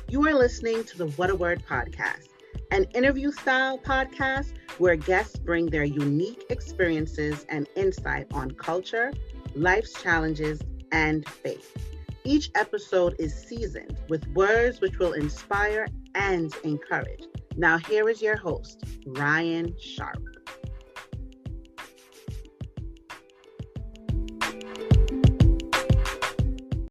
You are listening to the What a Word podcast, an interview style podcast where guests bring their unique experiences and insight on culture, life's challenges, and faith. Each episode is seasoned with words which will inspire and encourage. Now, here is your host, Ryan Sharp.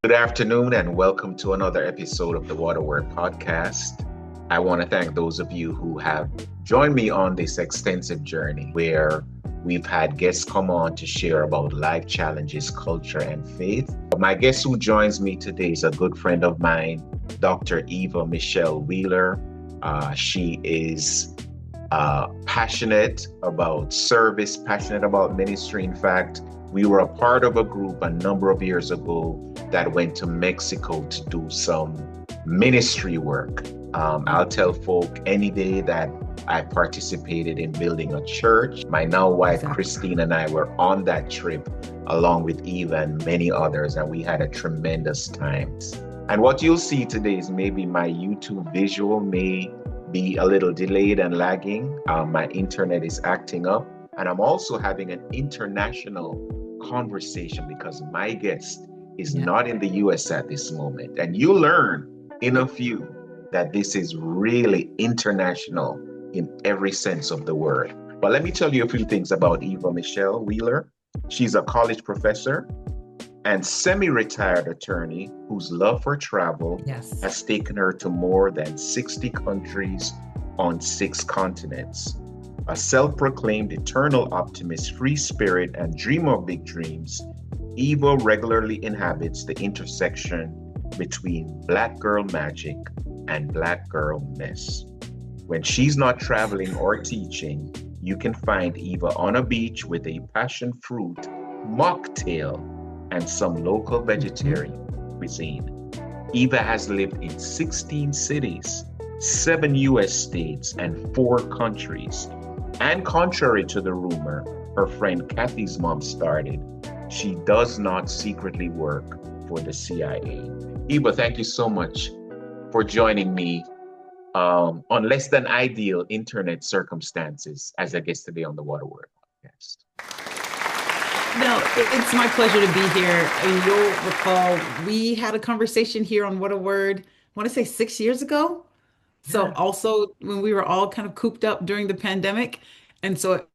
Good afternoon and welcome to another episode of the What a Word podcast. I want to thank those of you who have joined me on this extensive journey where we've had guests come on to share about life challenges, culture, and faith. My guest who joins me today is a good friend of mine, Dr. Eva Michelle Wheeler. She is passionate about service, passionate about ministry. In fact, we were a part of a group a number of years ago that went to Mexico to do some ministry work. I'll tell folk any day that I participated in building a church. My now wife, Christine, and I were on that trip along with Eva and many others, and we had a tremendous time. And what you'll see today is maybe my YouTube visual may be a little delayed and lagging. My internet is acting up, and I'm also having an international conversation because my guest is not in the US at this moment. And you'll learn in a few that this is really international in every sense of the word. But let me tell you a few things about Eva Michelle Wheeler. She's a college professor and semi-retired attorney whose love for travel has taken her to more than 60 countries on 6 continents. A self-proclaimed eternal optimist, free spirit, and dreamer of big dreams, Eva regularly inhabits the intersection between Black girl magic and Black girl mess. When she's not traveling or teaching, you can find Eva on a beach with a passion fruit mocktail and some local vegetarian cuisine. Eva has lived in 16 cities, 7 US states, and 4 countries. And contrary to the rumor her friend Kathy's mom started, she does not secretly work for the CIA. Eva, thank you so much for joining me on less than ideal internet circumstances as a guest today on the What a Word podcast. No, it's my pleasure to be here. And you'll recall we had a conversation here on What a Word, I want to say 6 years ago. So also when we were all kind of cooped up during the pandemic. And so it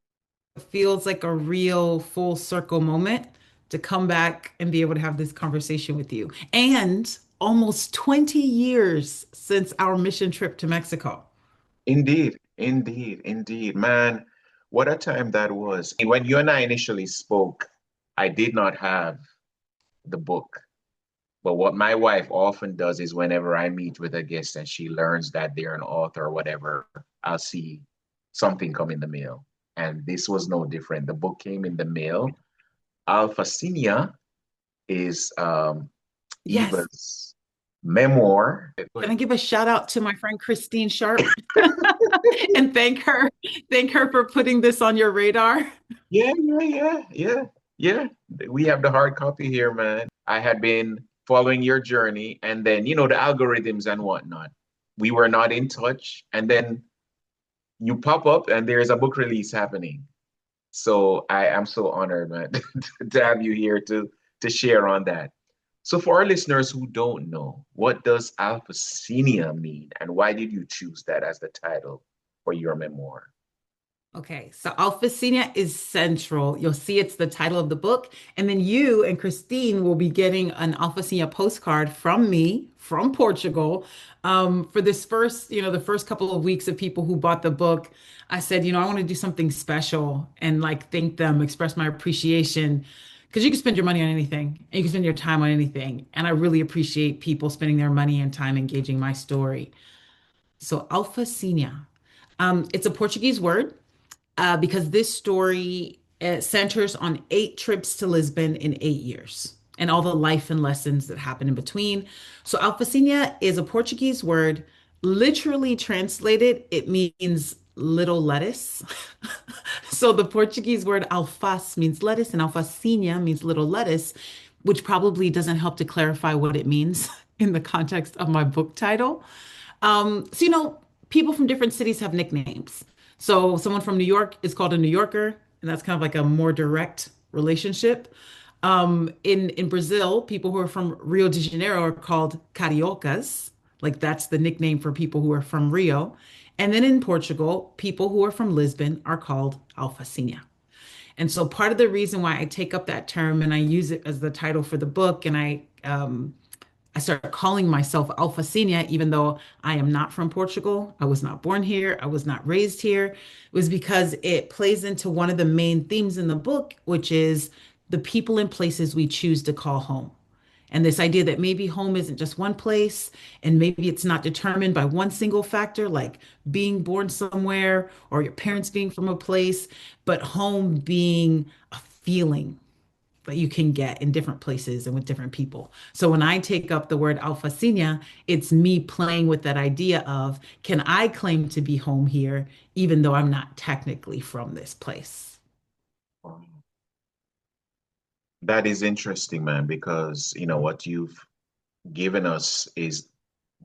feels like a real full circle moment to come back and be able to have this conversation with you. And almost 20 years since our mission trip to Mexico. Indeed, indeed, indeed. Man, what a time that was. When you and I initially spoke, I did not have the book. But what my wife often does is whenever I meet with a guest and she learns that they're an author or whatever, I'll see something come in the mail. And this was no different. The book came in the mail. Alphacinia is Eva's memoir. Can I give a shout out to my friend Christine Sharp and thank her for putting this on your radar? Yeah. We have the hard copy here, man. I had been following your journey, and then the algorithms and whatnot. We were not in touch, and then you pop up, and there's a book release happening. So I am so honored, man, to have you here to share on that. So for our listeners who don't know, what does Alphacinia mean, and why did you choose that as the title for your memoir? Okay, so Alphacinia is central. You'll see it's the title of the book. And then you and Christine will be getting an Alphacinia postcard from me from Portugal. For this the first couple of weeks of people who bought the book, I said, I want to do something special and thank them, express my appreciation. Because you can spend your money on anything and you can spend your time on anything. And I really appreciate people spending their money and time engaging my story. So Alphacinia, it's a Portuguese word. Because this story centers on 8 trips to Lisbon in 8 years and all the life and lessons that happen in between. So Alfacinha is a Portuguese word. Literally translated, it means little lettuce. So the Portuguese word alface means lettuce and alfacinha means little lettuce, which probably doesn't help to clarify what it means in the context of my book title. People from different cities have nicknames. So someone from New York is called a New Yorker, and that's kind of like a more direct relationship. In Brazil, people who are from Rio de Janeiro are called cariocas. Like that's the nickname for people who are from Rio. And then in Portugal, people who are from Lisbon are called alfacinha. And so part of the reason why I take up that term and I use it as the title for the book, and I started calling myself Alfacinha, even though I am not from Portugal. I was not born here. I was not raised here. It was because it plays into one of the main themes in the book, which is the people and places we choose to call home. And this idea that maybe home isn't just one place, and maybe it's not determined by one single factor, like being born somewhere or your parents being from a place, but home being a feeling that you can get in different places and with different people. So when I take up the word alfacinha, it's me playing with that idea of, can I claim to be home here, even though I'm not technically from this place? That is interesting, man, because what you've given us is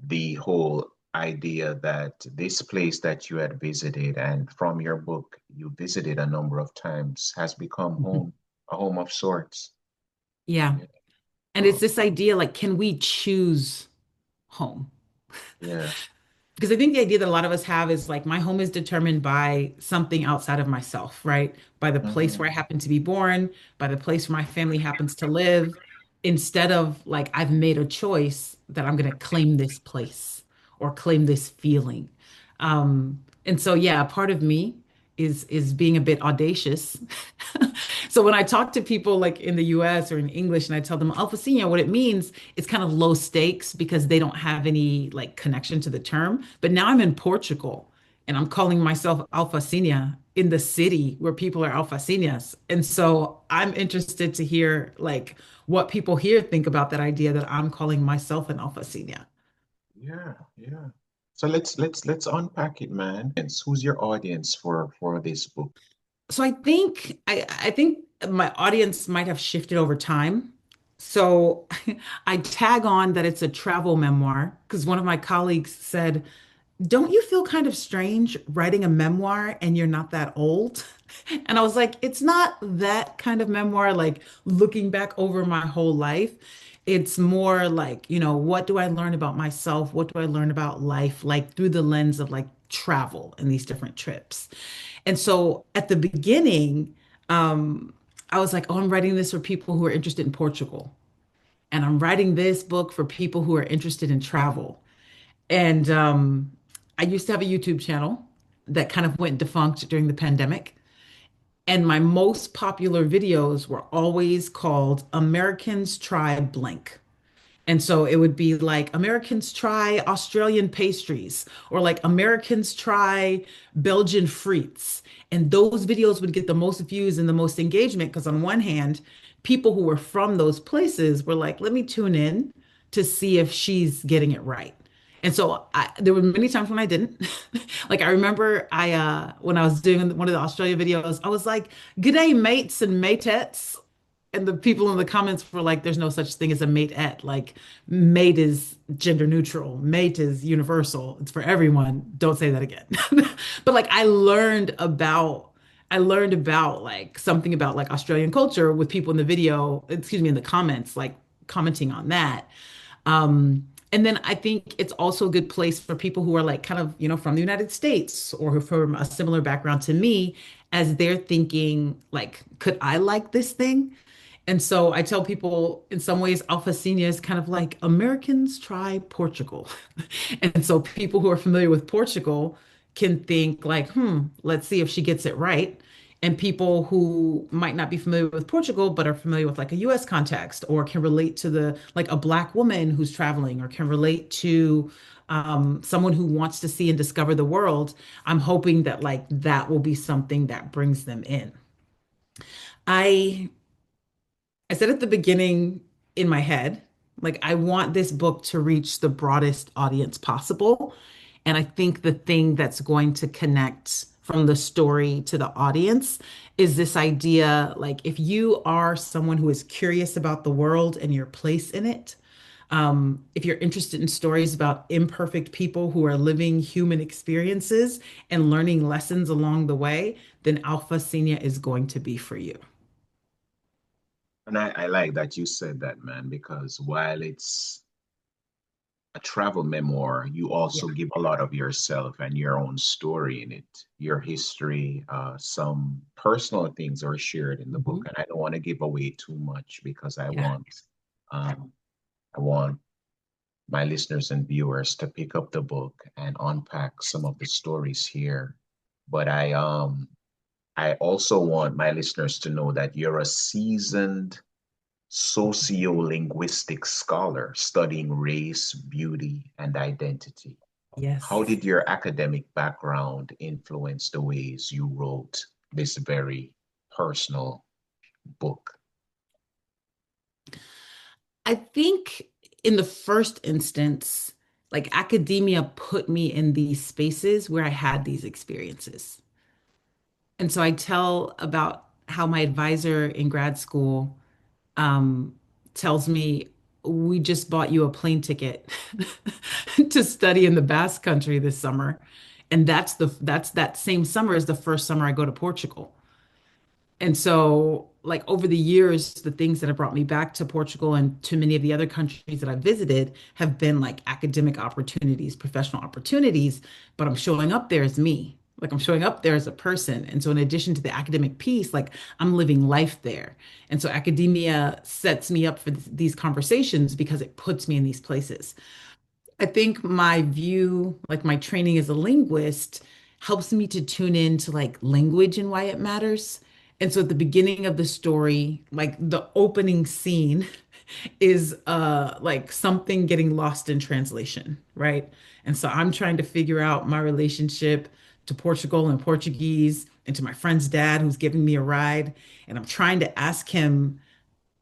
the whole idea that this place that you had visited and from your book you visited a number of times has become Mhm. home, a home of sorts. Yeah. Yeah. And it's Oh, this idea like, can we choose home? yeah. Because I think the idea that a lot of us have is like my home is determined by something outside of myself, right? By the place where I Mhm. happen to be born, by the place where my family happens to live, instead of like I've made a choice that I'm going to claim this place or claim this feeling. And so yeah, part of me is being a bit audacious. So when I talk to people like in the US or in English and I tell them alfacinha, what it means is kind of low stakes because they don't have any like connection to the term. But now I'm in Portugal and I'm calling myself alfacinha in the city where people are alfacinhas. And so I'm interested to hear like what people here think about that idea that I'm calling myself an alfacinha. Yeah, yeah. So let's unpack it, man. And who's your audience for this book? So I think my audience might have shifted over time. So I tag on that it's a travel memoir because one of my colleagues said, "Don't you feel kind of strange writing a memoir and you're not that old?" And I was like, "It's not that kind of memoir, like looking back over my whole life. It's more like, what do I learn about myself? What do I learn about life, like through the lens of like travel and these different trips." And so at the beginning, I was like, oh, I'm writing this for people who are interested in Portugal. And I'm writing this book for people who are interested in travel. And I used to have a YouTube channel that kind of went defunct during the pandemic. And my most popular videos were always called Americans Try Blank. And so it would be like Americans try Australian pastries or like Americans try Belgian frites. And those videos would get the most views and the most engagement because on one hand, people who were from those places were like, let me tune in to see if she's getting it right. And so there were many times when I didn't. Like I remember when I was doing one of the Australia videos, I was like, "Good day, mates and matettes." And the people in the comments were like, there's no such thing as a mate-ette. Like, mate is gender neutral, mate is universal. It's for everyone. Don't say that again. But like, I learned about like something about like Australian culture with people in the video, excuse me, in the comments, like commenting on that. And then I think it's also a good place for people who are like kind of, from the United States or who are from a similar background to me, as they're thinking, like, could I like this thing? And so I tell people in some ways, Alfacinha is kind of like Americans try Portugal. And so people who are familiar with Portugal can think like, let's see if she gets it right. And people who might not be familiar with Portugal, but are familiar with like a US context or can relate to the like a Black woman who's traveling or can relate to someone who wants to see and discover the world. I'm hoping that like that will be something that brings them in. I I said at the beginning in my head, like, I want this book to reach the broadest audience possible. And I think the thing that's going to connect from the story to the audience is this idea like, if you are someone who is curious about the world and your place in it, If you're interested in stories about imperfect people who are living human experiences and learning lessons along the way, then Alpha Senior is going to be for you. And I like that you said that, man, because while it's a travel memoir, you Yeah. also give a lot of yourself and your own story in it, your history, some personal things are shared in the book. Mhm. And I don't want to give away too much because Yeah. um, I want my listeners and viewers to pick up the book and unpack some of the stories here. But I also want my listeners to know that you're a seasoned sociolinguistic scholar studying race, beauty, and identity. How Yes. did your academic background influence the ways you wrote this very personal book? I think in the first instance, like academia put me in these spaces where I had these experiences. And so I tell about how my advisor in grad school um, tells me, we just bought you a plane ticket to study in the Basque Country this summer. And that's that same summer is the first summer I go to Portugal. And so, like over the years, the things that have brought me back to Portugal and to many of the other countries that I've visited have been like academic opportunities, professional opportunities, but I'm showing up there as me. Like I'm showing up there as a person. And so, in addition to the academic piece, like I'm living life there. And so, academia sets me up for these conversations because it puts me in these places. I think my view, like my training as a linguist, helps me to tune into like language and why it matters. And so at the beginning of the story, like the opening scene is like something getting lost in translation, right? And so I'm trying to figure out my relationship to Portugal and Portuguese and to my friend's dad who's giving me a ride. And I'm trying to ask him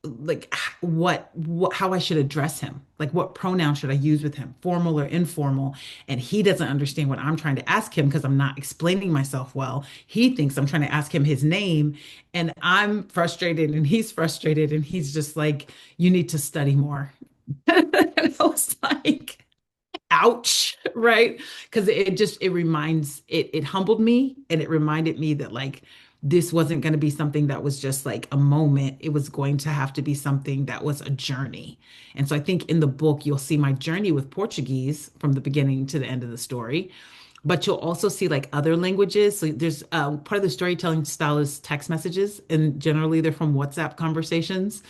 like what how I should address him. Like what pronoun should I use with him, formal or informal? And he doesn't understand what I'm trying to ask him because I'm not explaining myself well. He thinks I'm trying to ask him his name and I'm frustrated and he's frustrated and he's just like, you need to study more. And I was like, ouch, right? Because it humbled me and it reminded me that like this wasn't going to be something that was just like a moment. It was going to have to be something that was a journey. And so I think in the book you'll see my journey with Portuguese from the beginning to the end of the story. But you'll also see like other languages. So there's part of the storytelling style is text messages, and generally they're from WhatsApp conversations,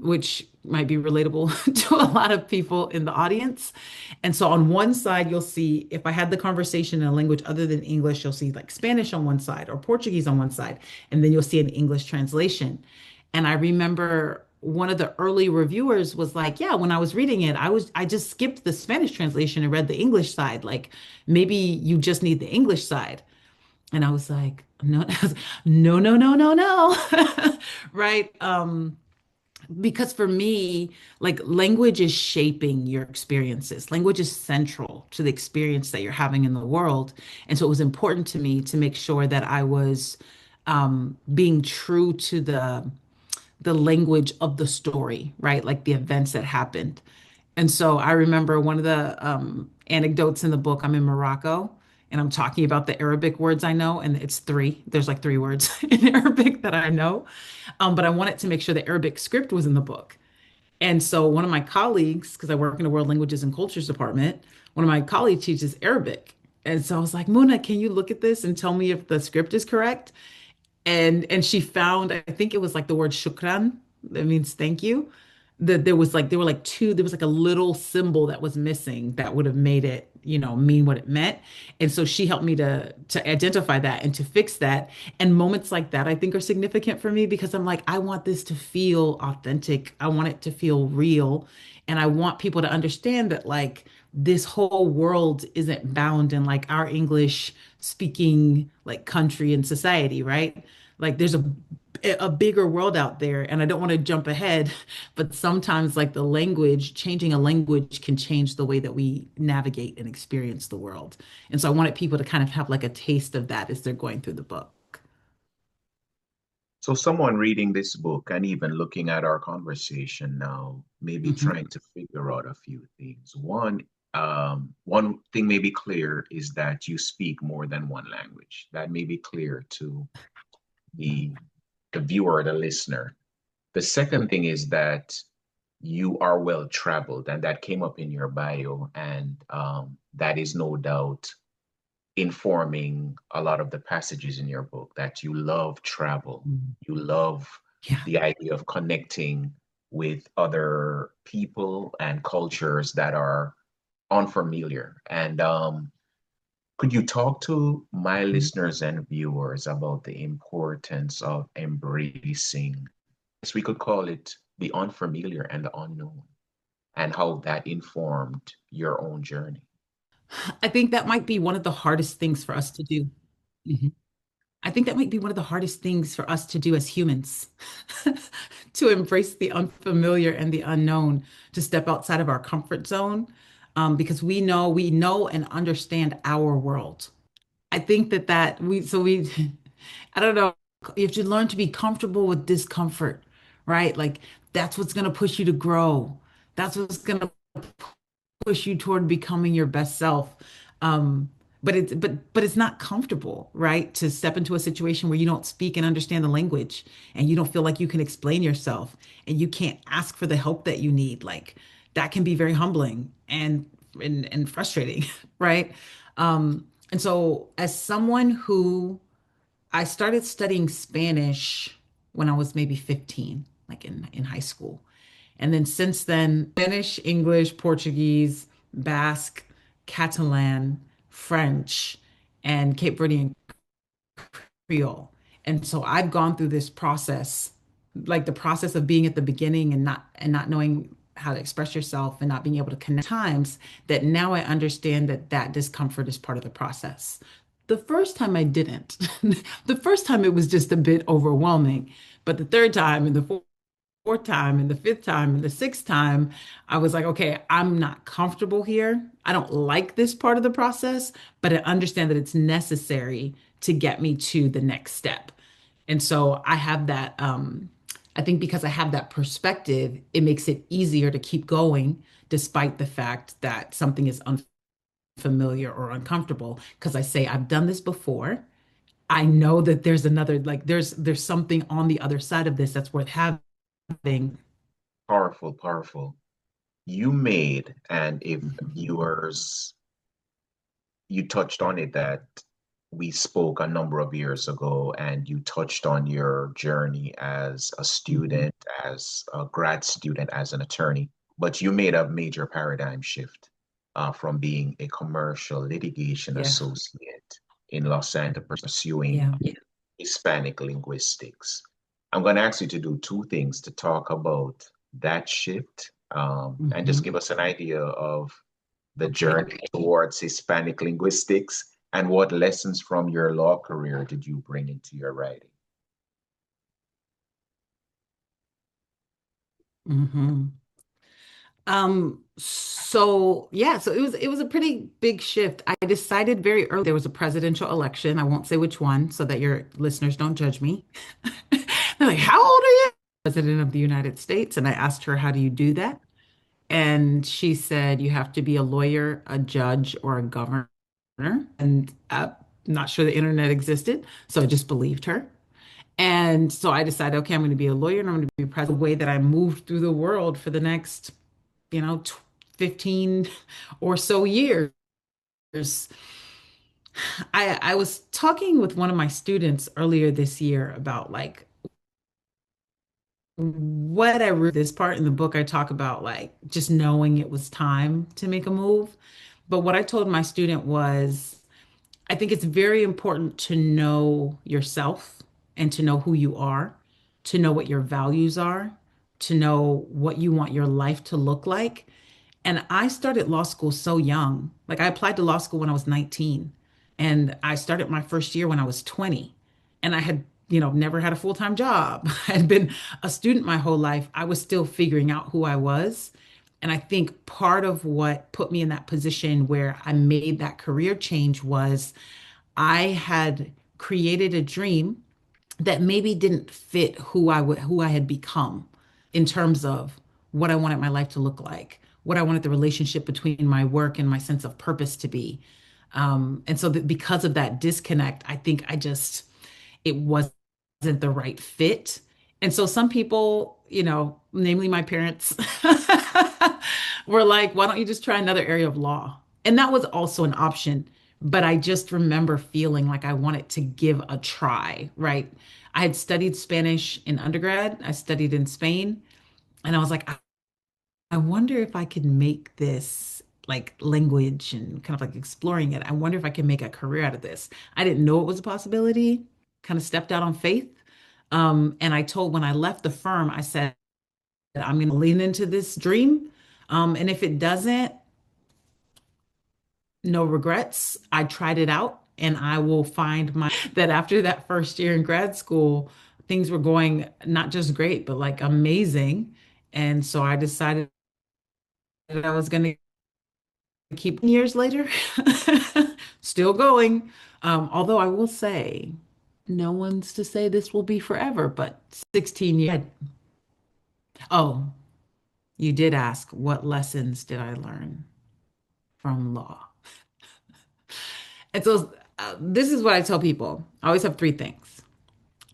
which might be relatable to a lot of people in the audience. And so on one side, you'll see if I had the conversation in a language other than English, you'll see like Spanish on one side or Portuguese on one side, and then you'll see an English translation. And I remember one of the early reviewers was like, "Yeah, when I was reading it, I just skipped the Spanish translation and read the English side. Like maybe you just need the English side." And I was like, "No, no, no, no, no, no." Right? Because for me, like language is shaping your experiences. Language is central to the experience that you're having in the world. And so it was important to me to make sure that I was being true to the language of the story, right? Like the events that happened. And so I remember one of the anecdotes in the book, I'm in Morocco and I'm talking about the Arabic words I know, and it's three. There's like three words in Arabic that I know. But I wanted to make sure the Arabic script was in the book. And so one of my colleagues, because I work in the World Languages and Cultures department, one of my colleagues teaches Arabic. And so I was like, Muna, can you look at this and tell me if the script is correct? And she found, I think it was like the word shukran, that means thank you. That there were like two, there was like a little symbol that was missing that would have made it, mean what it meant. And so she helped me to identify that and to fix that. And moments like that I think are significant for me because I'm like, I want this to feel authentic. I want it to feel real. And I want people to understand that like this whole world isn't bound in like our English speaking like country and society, right? Like there's a bigger world out there and I don't want to jump ahead, but sometimes like the language, changing a language can change the way that we navigate and experience the world. And so I wanted people to kind of have like a taste of that as they're going through the book. So someone reading this book and even looking at our conversation now, maybe Mhm. trying to figure out a few things. One thing may be clear is that you speak more than one language. That may be clear to the the viewer, the listener. The second thing is that you are well traveled, and that came up in your bio, and that is no doubt informing a lot of the passages in your book that you love travel. Mhm. You love Yeah. the idea of connecting with other people and cultures that are unfamiliar. And could you talk to my Mhm. listeners and viewers about the importance of embracing, as we could call it, the unfamiliar and the unknown, and how that informed your own journey? I think that might be one of the hardest things for us to do. Mhm. I think that might be one of the hardest things for us to do as humans, to embrace the unfamiliar and the unknown, to step outside of our comfort zone, because we know and understand our world. I think that I don't know, you have to learn to be comfortable with discomfort, right? Like that's what's going to push you to grow. That's what's going to push you toward becoming your best self. Um, but it's not comfortable, right? To step into a situation where you don't speak and understand the language and you don't feel like you can explain yourself and you can't ask for the help that you need. Like that can be very humbling and frustrating, right? And so as someone who I started studying Spanish when I was maybe 15, like in high school. And then since then, Spanish, English, Portuguese, Basque, Catalan, French, and Cape Verdean Creole. And so I've gone through this process, like the process of being at the beginning and not knowing how to express yourself and not being able to connect times that now I understand that that discomfort is part of the process. The first time I didn't. The first time it was just a bit overwhelming, but the third time and the fourth time and the fifth time and the sixth time, I was like, okay, I'm not comfortable here. I don't like this part of the process, but I understand that it's necessary to get me to the next step. And so I have that, I think because I have that perspective, it makes it easier to keep going despite the fact that something is unfamiliar or uncomfortable. Because I say, I've done this before. I know that there's another, like there's something on the other side of this that's worth having. Powerful, powerful. You made, and if Mhm. viewers, you touched on it that we spoke a number of years ago, and you touched on your journey as a Mhm. student, as a grad student, as an attorney, but you made a major paradigm shift from being a commercial litigation Yeah. associate in Los Angeles pursuing Yeah. Hispanic linguistics. I'm going to ask you to do two things to talk about that shift and just Mhm. give us an idea of the Okay. journey towards Hispanic linguistics and what lessons from your law career did you bring into your writing? Hmm. So yeah, so it was a pretty big shift. I decided very early there was a presidential election. I won't say which one so that your listeners don't judge me. They're like, "How old are you?" President of the United States. And I asked her, "How do you do that?" And she said, "You have to be a lawyer, a judge, or a governor." And not sure the internet existed, so I just believed her. And so I decided, okay, I'm going to be a lawyer and I'm going to be president. The way that I moved through the world for the next, 15 or so years. I was talking with one of my students earlier this year about like what I read this part in the book. I talk about like just knowing it was time to make a move. But what I told my student was, I think it's very important to know yourself and to know who you are, to know what your values are, to know what you want your life to look like. And I started law school so young. Like I applied to law school when I was 19 and I started my first year when I was 20. And I had, never had a full-time job. I had been a student my whole life. I was still figuring out who I was. And I think part of what put me in that position where I made that career change was I had created a dream that maybe didn't fit who I had become in terms of what I wanted my life to look like, what I wanted the relationship between my work and my sense of purpose to be. And so that because of that disconnect, I think it wasn't the right fit. And so some people, namely my parents, were like, why don't you just try another area of law? And that was also an option. But I just remember feeling like I wanted to give a try, right? I had studied Spanish in undergrad, I studied in Spain, and I was like, I wonder if I could make this like language and kind of like exploring it. I wonder if I can make a career out of this. I didn't know it was a possibility, kind of stepped out on faith. And when I left the firm, I said, I'm going to lean into this dream. And if it doesn't, no regrets. I tried it out and I will find that after that first year in grad school, things were going not just great, but like amazing. And so I decided that I was going to keep years later, still going. Although I will say, no one's to say this will be forever, but 16 years. Oh, you did ask, what lessons did I learn from law? And so this is what I tell people. I always have three things.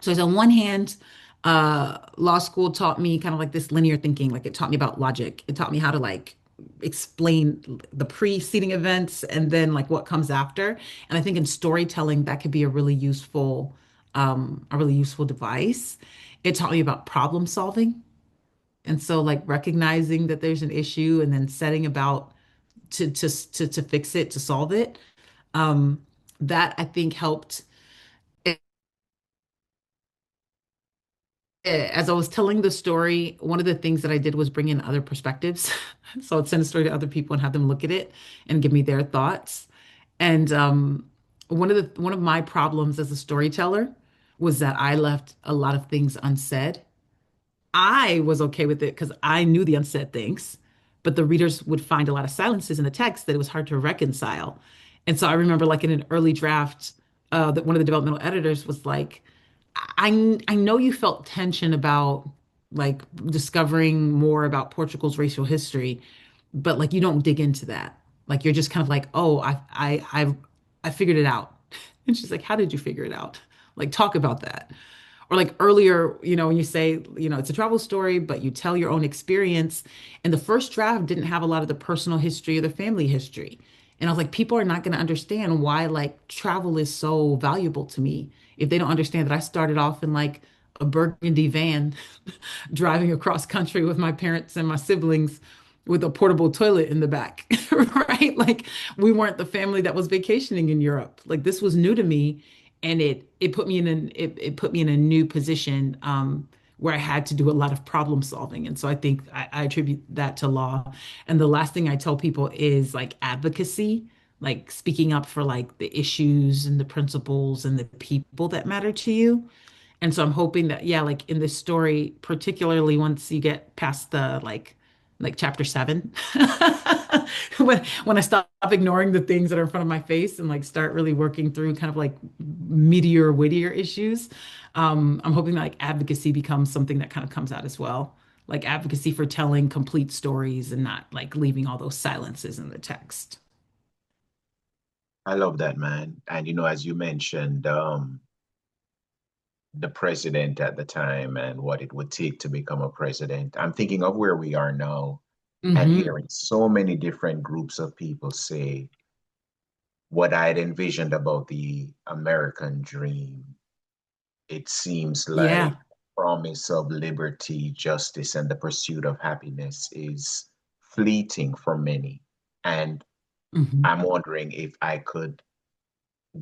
So on one hand, law school taught me kind of like this linear thinking. Like it taught me about logic. It taught me how to like explain the preceding events and then like what comes after. And I think in storytelling, that could be a really useful device. It taught me about problem solving. And so like recognizing that there's an issue and then setting about to fix it, to solve it. Um, that I think helped as I was telling the story, one of the things that I did was bring in other perspectives. So I'd send a story to other people and have them look at it and give me their thoughts. And one of my problems as a storyteller was that I left a lot of things unsaid. I was okay with it because I knew the unsaid things, but the readers would find a lot of silences in the text that it was hard to reconcile. And so I remember, like in an early draft, that one of the developmental editors was like, I know you felt tension about like discovering more about Portugal's racial history, but like you don't dig into that. Like you're just kind of like, oh, I figured it out. And she's like, how did you figure it out? Like talk about that. Or like earlier, when you say, it's a travel story, but you tell your own experience. And the first draft didn't have a lot of the personal history or the family history. And I was like, people are not going to understand why like travel is so valuable to me if they don't understand that I started off in like a burgundy van driving across country with my parents and my siblings with a portable toilet in the back, right? Like we weren't the family that was vacationing in Europe. Like this was new to me, and it put me in it put me in a new position where I had to do a lot of problem solving. And so I think I attribute that to law. And the last thing I tell people is like advocacy, like speaking up for like the issues and the principles and the people that matter to you. And so I'm hoping that, yeah, like in this story, particularly once you get past the like chapter 7, when I stop ignoring the things that are in front of my face and like start really working through kind of like meatier, wittier issues, I'm hoping that like advocacy becomes something that kind of comes out as well. Like advocacy for telling complete stories and not like leaving all those silences in the text. I love that, man. And as you mentioned, the president at the time and what it would take to become a president. I'm thinking of where we are now and Hmm. hearing so many different groups of people say what I'd envisioned about the American dream. It seems like Yeah. promise of liberty, justice, and the pursuit of happiness is fleeting for many. And Hmm. I'm wondering if I could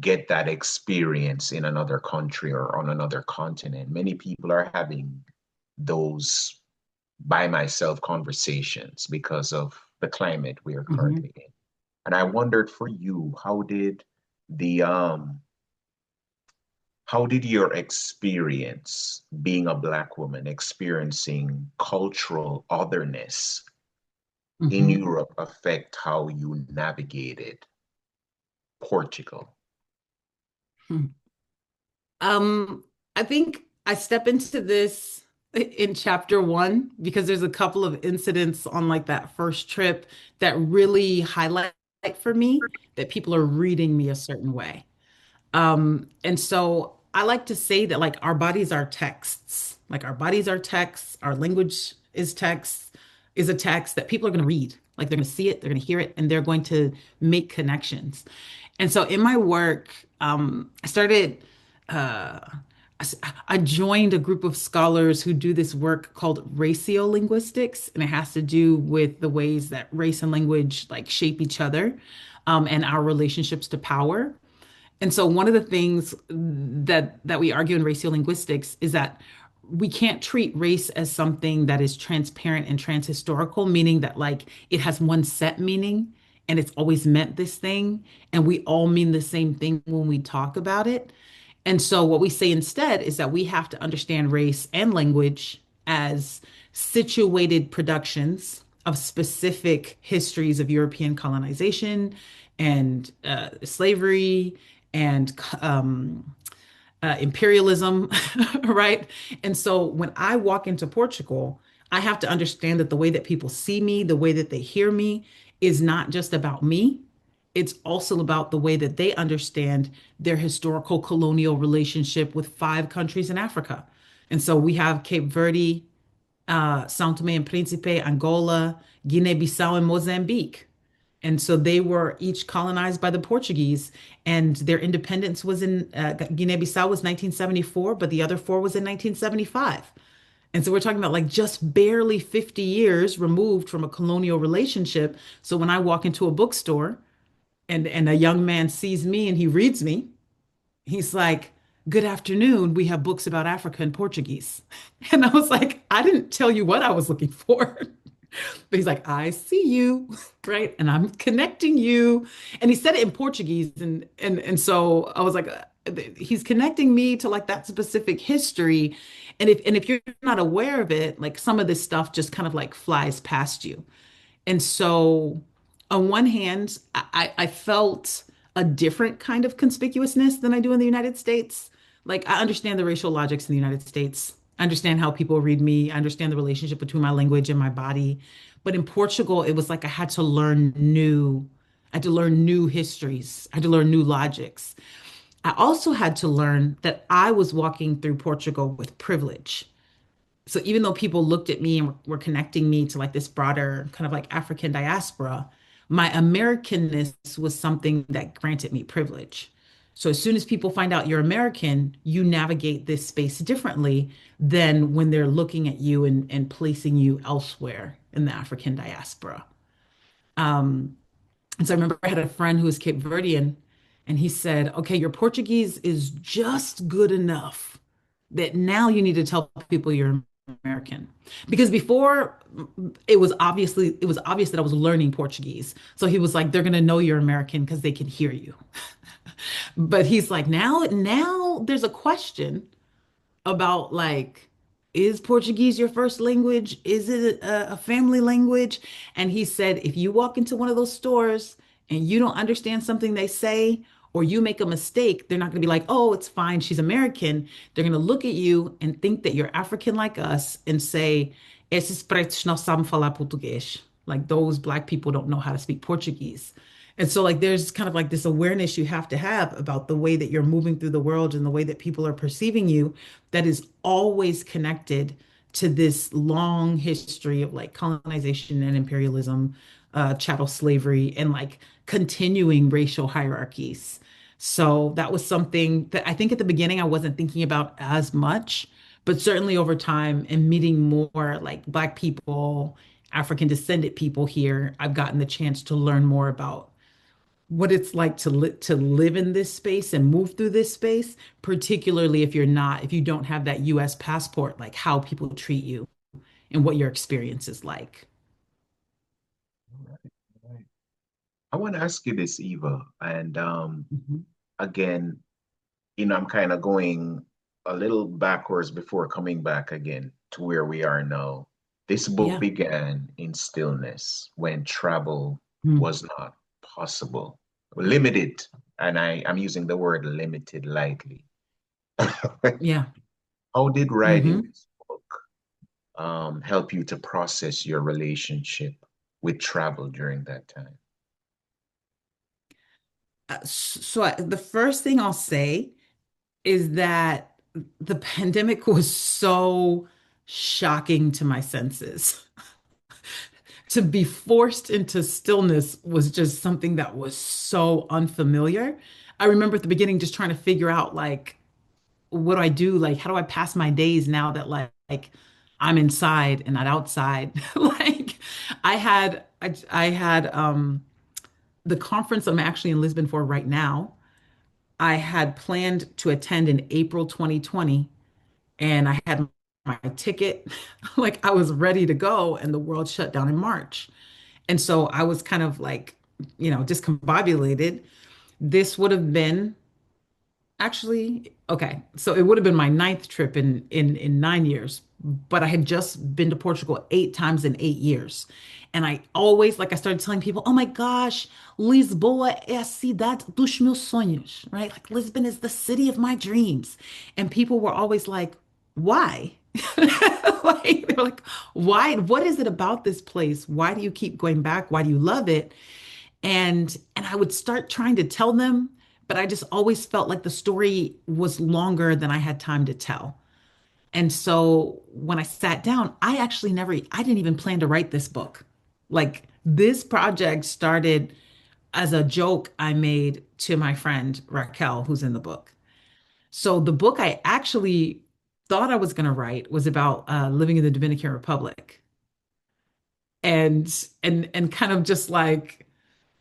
get that experience in another country or on another continent. Many people are having those by myself conversations because of the climate we are Hmm. currently in. And I wondered for you, the how did your experience being a Black woman, experiencing cultural otherness in Hmm. Europe affect how you navigated Portugal? Um, I think I step into this in chapter one because there's a couple of incidents on like that first trip that really highlight for me that people are reading me a certain way. And so I like to say that like our bodies are texts, like our bodies are texts, our language is text, is a text that people are going to read. Like they're going to see it, they're going to hear it, and they're going to make connections. And so in my work, I started, uh, I joined a group of scholars who do this work called sociolinguistics, and it has to do with the ways that race and language like shape each other, and our relationships to power. And so one of the things that we argue in racial linguistics is that we can't treat race as something that is transparent and transhistorical, meaning that like it has one set meaning and it's always meant this thing, and we all mean the same thing when we talk about it. And so what we say instead is that we have to understand race and language as situated productions of specific histories of European colonization and slavery and imperialism, right? And so when I walk into Portugal, I have to understand that the way that people see me, the way that they hear me, is not just about me. It's also about the way that they understand their historical colonial relationship with five countries in Africa. And so we have Cape Verde, São Tomé and Príncipe, Angola, Guinea-Bissau, and Mozambique. And so they were each colonized by the Portuguese, and their independence was in Guinea-Bissau was 1974, but the other four was in 1975. And so we're talking about like just barely 50 years removed from a colonial relationship. So when I walk into a bookstore and a young man sees me and he reads me, he's like, "Good afternoon. We have books about Africa in Portuguese." And I was like, I didn't tell you what I was looking for. But he's like, "I see you," right? And I'm connecting you. And he said it in Portuguese. And so I was like, he's connecting me to like that specific history. And if you're not aware of it, like some of this stuff just kind of like flies past you. And so, on one hand, I felt a different kind of conspicuousness than I do in the United States. Like, I understand the racial logics in the United States. I understand how people read me. I understand the relationship between my language and my body. But in Portugal, it was like I had to learn new histories. I had to learn new logics. I also had to learn that I was walking through Portugal with privilege. So even though people looked at me and were connecting me to like this broader kind of like African diaspora, my Americanness was something that granted me privilege. So as soon as people find out you're American, you navigate this space differently than when they're looking at you and placing you elsewhere in the African diaspora. Um, and so I remember I had a friend who was Cape Verdean, and he said, "Okay, your Portuguese is just good enough that now you need to tell people you're American." Because before it was obvious that I was learning Portuguese. So he was like, "They're gonna know you're American because they can hear you." But he's like, now there's a question about like, is Portuguese your first language? Is it a family language? And he said, if you walk into one of those stores and you don't understand something they say, or you make a mistake, they're not going to be like, "Oh, it's fine, she's American." They're going to look at you and think that you're African like us and say, "Esses pretos não sabem falar português." Like those black people don't know how to speak Portuguese. And so like there's kind of like this awareness you have to have about the way that you're moving through the world and the way that people are perceiving you that is always connected to this long history of like colonization and imperialism, chattel slavery, and like continuing racial hierarchies. So that was something that I think at the beginning I wasn't thinking about as much, but certainly over time and meeting more like Black people, African descended people here, I've gotten the chance to learn more about what it's like to live in this space and move through this space, particularly if you don't have that US passport, like how people treat you and what your experience is like. Right, right. I want to ask you this, Eva, and Mhm. again, I'm kind of going a little backwards before coming back again to where we are now. This book Yeah. began in stillness when travel Mm. was not possible, limited, and I'm using the word limited lightly. Yeah. How did writing Hmm. this book help you to process your relationship with travel during that time? The first thing I'll say is that the pandemic was so shocking to my senses. To be forced into stillness was just something that was so unfamiliar. I remember at the beginning just trying to figure out like what do I do? Like how do I pass my days now that like I'm inside and not outside? Like I had the conference I'm actually in Lisbon for right now. I had planned to attend in April 2020 and I had my ticket like I was ready to go and the world shut down in March. And so I was kind of like, discombobulated. This would have been actually okay. So it would have been my ninth trip in 9 years, but I had just been to Portugal 8 times in 8 years. And I always, like I started telling people, oh my gosh, Lisboa é a cidade dos meus sonhos, right? Like Lisbon is the city of my dreams. And people were always like, why? Like they're like, why? What is it about this place? Why do you keep going back? Why do you love it? And I would start trying to tell them, but I just always felt like the story was longer than I had time to tell. And so when I sat down, I didn't even plan to write this book. Like this project started as a joke I made to my friend Raquel, who's in the book. So the book I actually thought I was going to write was about living in the Dominican Republic and kind of just like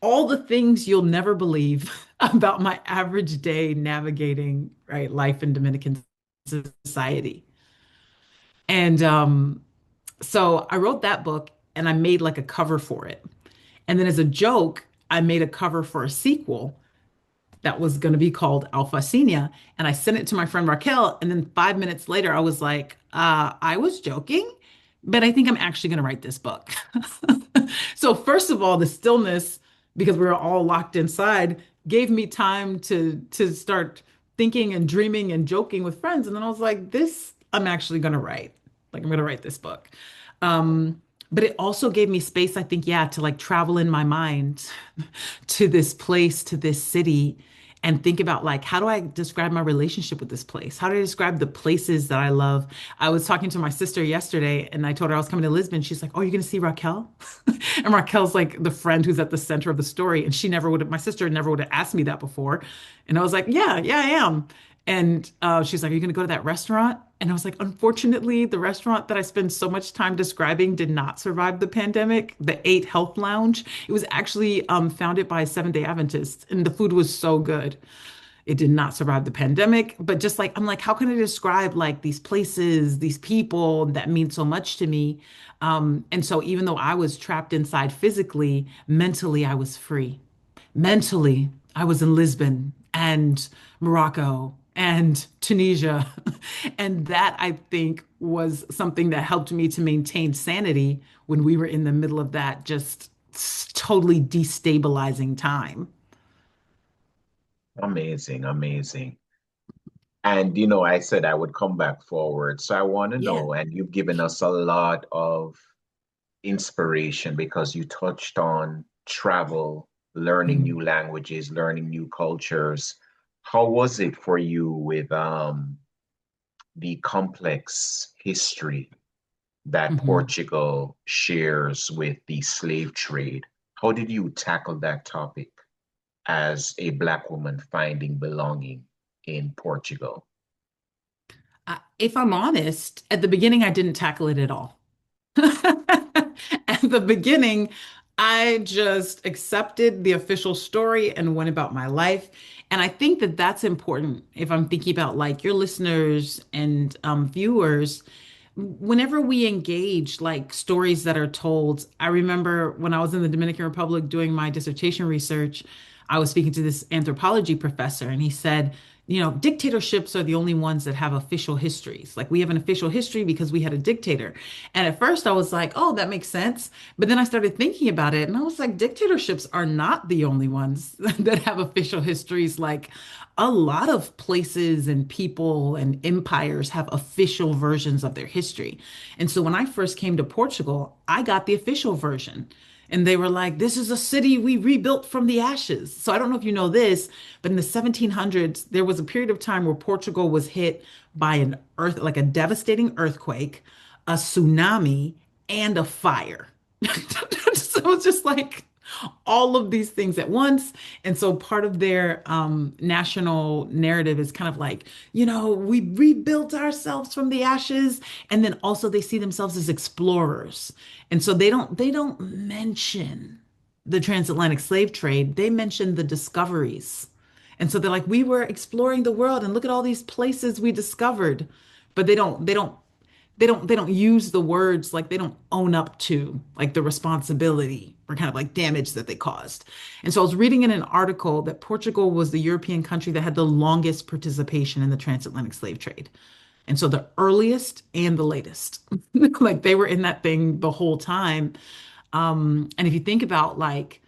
all the things you'll never believe about my average day navigating, right, life in Dominican society. And so I wrote that book and I made like a cover for it. And then as a joke, I made a cover for a sequel that was going to be called Alpha Senior. And I sent it to my friend Raquel. And then 5 minutes later, I was like, I was joking, but I think I'm actually going to write this book. So, first of all, the stillness, because we were all locked inside, gave me time to start thinking and dreaming and joking with friends. And then I was like, this, I'm actually going to write. Like, I'm going to write this book. But it also gave me space, I think, yeah, to like travel in my mind to this place, to this city, and think about like, how do I describe my relationship with this place? How do I describe the places that I love? I was talking to my sister yesterday and I told her I was coming to Lisbon. She's like, oh, you're going to see Raquel? And Raquel's like the friend who's at the center of the story. And she never would have, my sister never would have asked me that before. And I was like, yeah, I am. And she's like, are you going to go to that restaurant? And I was like, unfortunately, the restaurant that I spend so much time describing did not survive the pandemic, the Eight Health Lounge. It was actually founded by Seventh-day Adventists, and the food was so good. It did not survive the pandemic, but just like, I'm like, how can I describe like these places, these people that mean so much to me? And so even though I was trapped inside physically, mentally, I was free. Mentally, I was in Lisbon and Morocco and Tunisia. And that I think was something that helped me to maintain sanity when we were in the middle of that just totally destabilizing time. Amazing, amazing. And I said I would come back forward. So I want to Yeah. know, and you've given us a lot of inspiration because you touched on travel, learning Mm-hmm. new languages, learning new cultures. How was it for you with the complex history that Mm-hmm. Portugal shares with the slave trade? How did you tackle that topic as a Black woman finding belonging in Portugal? If I'm honest, at the beginning, I didn't tackle it at all. At the beginning, I just accepted the official story and went about my life. And I think that that's important if I'm thinking about like your listeners and viewers. Whenever we engage like stories that are told, I remember when I was in the Dominican Republic doing my dissertation research, I was speaking to this anthropology professor, and he said, dictatorships are the only ones that have official histories. Like we have an official history because we had a dictator. And at first I was like, oh, that makes sense. But then I started thinking about it and I was like, dictatorships are not the only ones that have official histories. Like a lot of places and people and empires have official versions of their history. And so when I first came to Portugal, I got the official version. And they were like, this is a city we rebuilt from the ashes. So I don't know if you know this, but in the 1700s, there was a period of time where Portugal was hit by like a devastating earthquake, a tsunami, and a fire. So it's just like all of these things at once. And so part of their national narrative is kind of like, we rebuilt ourselves from the ashes. And then also they see themselves as explorers. And so they don't mention the transatlantic slave trade. They mention the discoveries. And so they're like, we were exploring the world and look at all these places we discovered. But they don't use the words, like they don't own up to like the responsibility for kind of like damage that they caused. And so I was reading in an article that Portugal was the European country that had the longest participation in the transatlantic slave trade. And so the earliest and the latest, like they were in that thing the whole time. And if you think about like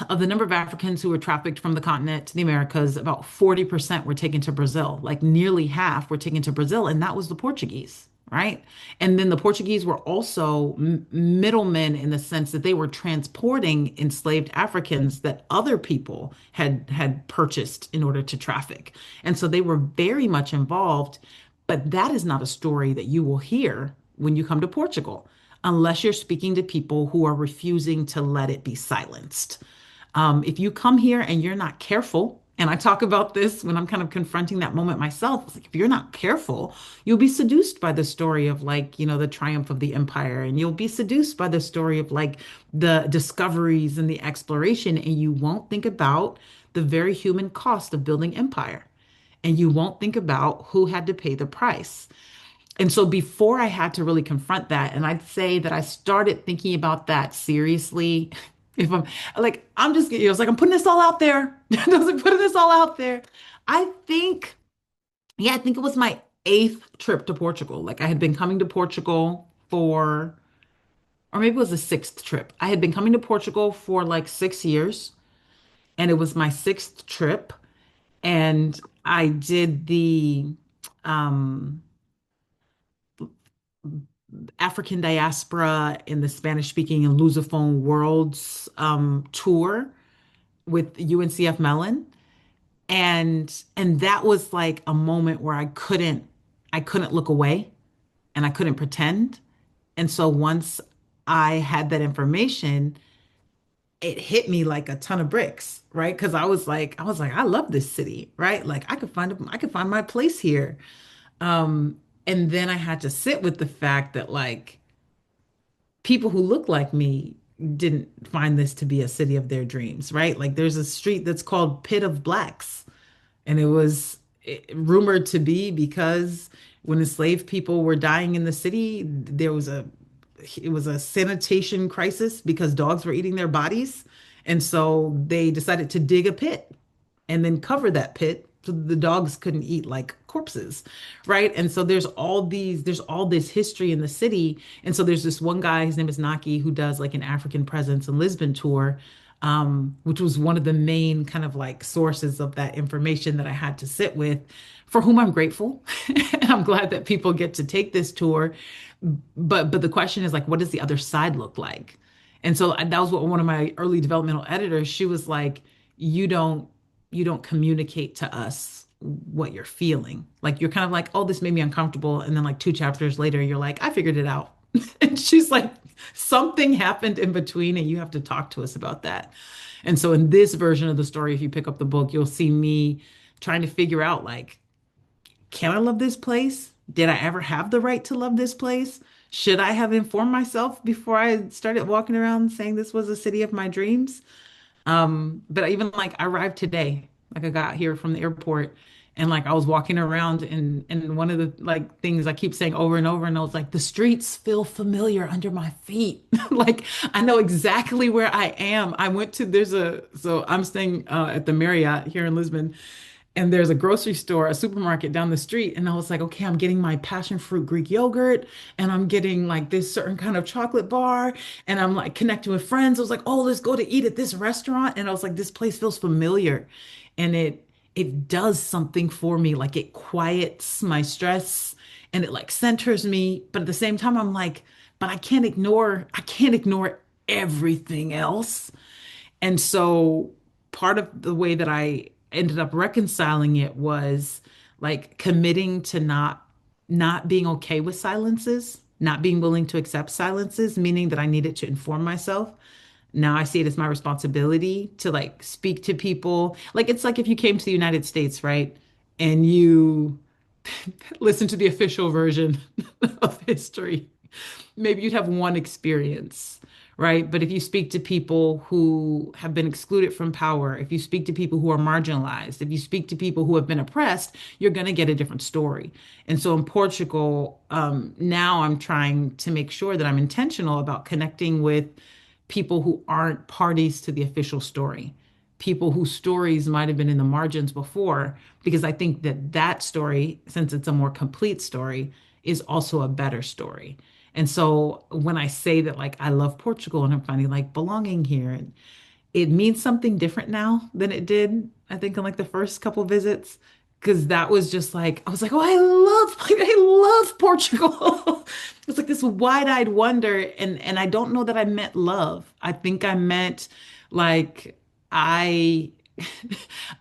of the number of Africans who were trafficked from the continent to the Americas, about 40% were taken to Brazil. Like nearly half were taken to Brazil, and that was the Portuguese, right? And then the Portuguese were also middlemen in the sense that they were transporting enslaved Africans that other people had purchased in order to traffic. And so they were very much involved, but that is not a story that you will hear when you come to Portugal, unless you're speaking to people who are refusing to let it be silenced. If you come here and you're not careful, and I talk about this when I'm kind of confronting that moment myself, it's like if you're not careful, you'll be seduced by the story of like, the triumph of the empire, and you'll be seduced by the story of like the discoveries and the exploration, and you won't think about the very human cost of building empire. And you won't think about who had to pay the price. And so before I had to really confront that, and I'd say that I started thinking about that seriously. If I'm like, I'm just, it's like I'm putting this all out there. Doesn't putting this all out there. I think, yeah, I think it was my eighth trip to Portugal. Like I had been coming to Portugal or maybe it was the sixth trip. I had been coming to Portugal for like 6 years, and it was my sixth trip. And I did the um African diaspora in the Spanish speaking and Lusophone worlds tour with UNCF Mellon. And that was like a moment where I couldn't look away and I couldn't pretend. And so once I had that information, it hit me like a ton of bricks, right? Because I was like, I love this city, right? Like I could find my place here. And then I had to sit with the fact that like people who look like me didn't find this to be a city of their dreams, right? Like there's a street that's called Pit of Blacks, and it was rumored to be because when enslaved people were dying in the city, it was a sanitation crisis because dogs were eating their bodies. And so they decided to dig a pit and then cover that pit so the dogs couldn't eat like corpses, right? And so there's all this history in the city. And so there's this one guy, his name is Naki, who does like an African presence in Lisbon tour, which was one of the main kind of like sources of that information that I had to sit with, for whom I'm grateful. And I'm glad that people get to take this tour. But the question is like, what does the other side look like? And so that was what one of my early developmental editors, she was like, you don't you don't communicate to us what you're feeling. Like you're kind of like, oh, this made me uncomfortable. And then like 2 chapters later, you're like, I figured it out. And she's like, something happened in between, and you have to talk to us about that. And so in this version of the story, if you pick up the book, you'll see me trying to figure out like, can I love this place? Did I ever have the right to love this place? Should I have informed myself before I started walking around saying this was a city of my dreams? But even like I arrived today, like I got here from the airport and like I was walking around and one of the like things I keep saying over and over and I was like, the streets feel familiar under my feet. Like I know exactly where I am. I went to there's a so I'm staying at the Marriott here in Lisbon and there's a grocery store, a supermarket down the street. And I was like, okay, I'm getting my passion fruit Greek yogurt and I'm getting like this certain kind of chocolate bar. And I'm like connecting with friends. I was like, oh, let's go to eat at this restaurant. And I was like, this place feels familiar. And it does something for me. Like it quiets my stress and it like centers me. But at the same time, I'm like, but I can't ignore everything else. And so part of the way that I ended up reconciling it was like committing to not being okay with silences, not being willing to accept silences, meaning that I needed to inform myself. Now I see it as my responsibility to like speak to people. Like it's like if you came to the United States, right? And you listen to the official version of history, maybe you'd have one experience, right? But if you speak to people who have been excluded from power, if you speak to people who are marginalized, if you speak to people who have been oppressed, you're going to get a different story. And so in Portugal, now I'm trying to make sure that I'm intentional about connecting with people who aren't parties to the official story, people whose stories might have been in the margins before, because I think that that story, since it's a more complete story, is also a better story. And so when I say that, like, I love Portugal and I'm finding like belonging here, and it means something different now than it did, I think, in like the first couple visits. Because that was just like, I was like, oh, I love Portugal. It's like this wide-eyed wonder. And I don't know that I meant love. I think I meant like, I